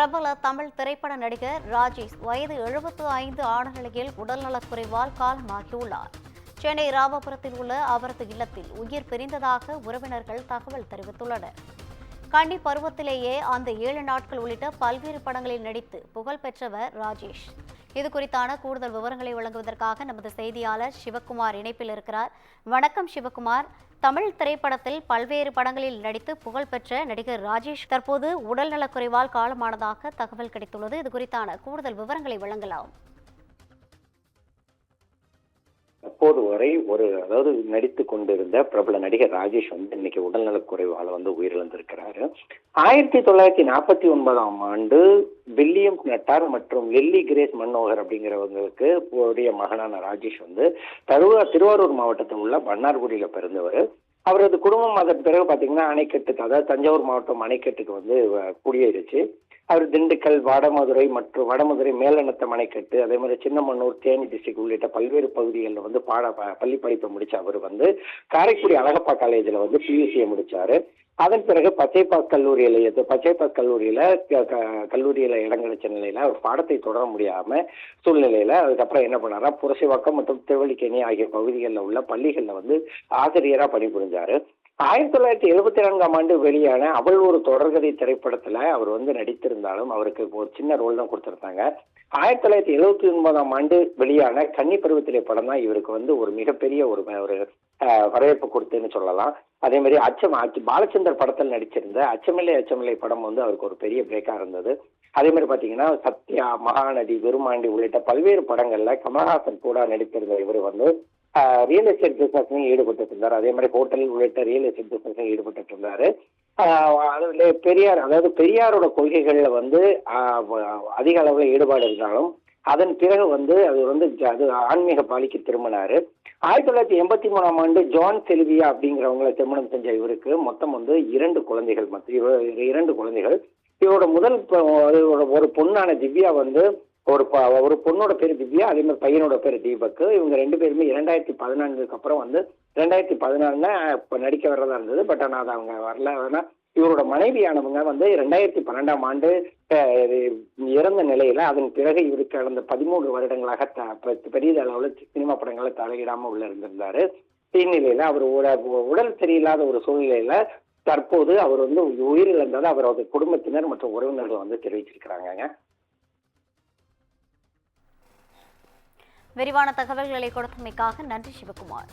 பிரபல தமிழ் திரைப்பட நடிகர் ராஜேஷ் வயது 75 ஆன நிலையில் உடல்நலக்குறைவால் காலமாகியுள்ளார். சென்னை ராமபுரத்தில் உள்ள அவரது இல்லத்தில் உயிர் பிரிந்ததாக உறவினர்கள் தகவல் தெரிவித்துள்ளனர். கன்னி பருவத்திலேயே அந்த 7 நாட்கள் உள்ளிட்ட பல்வேறு படங்களில் நடித்து புகழ் பெற்றவர் ராஜேஷ். இதுகுறித்தான கூடுதல் விவரங்களை வழங்குவதற்காக நமது செய்தியாளர் சிவக்குமார் இணைப்பில் இருக்கிறார். வணக்கம் சிவக்குமார். தமிழ் திரைப்படத்தில் பல்வேறு படங்களில் நடித்து புகழ்பெற்ற நடிகர் ராஜேஷ் தற்போது உடல்நலக்குறைவால் காலமானதாக தகவல் கிடைத்துள்ளது. இதுகுறித்தான கூடுதல் விவரங்களை வழங்கலாம். அப்போது வரை நடித்துக் கொண்டிருந்த பிரபல நடிகர் ராஜேஷ் இன்னைக்கு உடல்நலக்குறைவால உயிரிழந்திருக்கிறாரு. 1949ஆம் ஆண்டு வில்லியம் நட்டார் மற்றும் லில்லி கிரேஸ் மனோகர் அப்படிங்கிறவங்களுக்கு உடைய மகனான ராஜேஷ் திருவாரூர் மாவட்டத்தில் உள்ள மன்னார்குடியில பிறந்தவர். அவரது குடும்பம் அதன் பிறகு பாத்தீங்கன்னா அணைக்கட்டுக்கு, அதாவது தஞ்சாவூர் மாவட்டம் அணைக்கட்டுக்கு குடியேறிச்சு. அவர் திண்டுக்கல், வடமதுரை மேலநத்தம் அணைக்கட்டு, அதே மாதிரி சின்னமன்னூர், தேனி டிஸ்ட்ரிக்ட் உள்ளிட்ட பல்வேறு பகுதிகளில் பள்ளி படிப்பை முடிச்சு அவர் காரைக்குடி அழகப்பா காலேஜில் பியூசியை முடிச்சாரு. அதன் பிறகு பச்சைப்பாஸ் கல்லூரியில இடம் கிடைச்ச நிலையில அவர் பாடத்தை தொடர முடியாம சூழ்நிலையில அதுக்கப்புறம் என்ன பண்ணாரா, புரசைவாக்கம் மற்றும் திருவல்லிக்கேணி ஆகிய பகுதிகளில் உள்ள பள்ளிகளில் ஆசிரியரா பணிபுரிஞ்சாரு. 1974ஆம் ஆண்டு வெளியான அவள் ஒரு தொடர்கதை திரைப்படத்துல அவர் நடித்திருந்தாலும் அவருக்கு ஒரு சின்ன ரோல் தான் கொடுத்திருந்தாங்க. 1979ஆம் ஆண்டு வெளியான கன்னி பருவத்திலே படம் தான் இவருக்கு ஒரு மிகப்பெரிய ஒரு வரவேற்பு கொடுத்துன்னு சொல்லலாம். அதே மாதிரி பாலச்சந்தர் படத்தில் நடிச்சிருந்த அச்சமில்லை படம் அவருக்கு ஒரு பெரிய பிரேக்கா இருந்தது. அதே மாதிரி பாத்தீங்கன்னா சத்யா, மகாநதி, விருமாண்டி உள்ளிட்ட பல்வேறு படங்கள்ல கமலஹாசன் கூட நடித்திருந்த இவர் ரியல் எஸ்டேட் பிசினஸ் ஈடுபட்டு இருந்தார். அதே மாதிரி ஹோட்டல் உள்ளிட்ட ரியல் எஸ்டேட் பிசினஸ் ஈடுபட்டு இருந்தாரு. பெரியாரோட கொள்கைகள்ல அதிக அளவுல ஈடுபாடு இருந்தாலும் அதன் பிறகு அது ஆன்மீக பாலிக்கு திரும்பினாரு. 1983ஆம் ஆண்டு ஜான் செல்வியா அப்படிங்கிறவங்களை திருமணம் செஞ்ச இவருக்கு மொத்தம் 2 குழந்தைகள். இவரோட முதல் ஒரு பொண்ணான திவ்யா ஒரு பொண்ணோட பேரு திவ்யா, அதே மாதிரி பையனோட பேரு தீபக். இவங்க 2 பேருமே 2014க்கு அப்புறம் 2014 நடிக்க வர்றதா இருந்தது. பட் ஆனா அது அவங்க வரல. ஆனா இவரோட மனைவியானவங்க 2012ஆம் ஆண்டு இறந்த நிலையில அதன் பிறகு இவருக்கு கடந்த 13 வருடங்களாக பெரிய அளவுல சினிமா படங்களை தலையிடாம இருந்திருந்தாரு. இந்நிலையில அவர் உடல் சரியில்லாத ஒரு சூழ்நிலையில தற்போது அவர் உயிரிழந்ததை அவரது குடும்பத்தினர் மற்றும் உறவினர்கள் தெரிவிச்சிருக்கிறாங்க. விரிவான தகவல்களை கொடுத்தமைக்காக நன்றி சிவக்குமார்.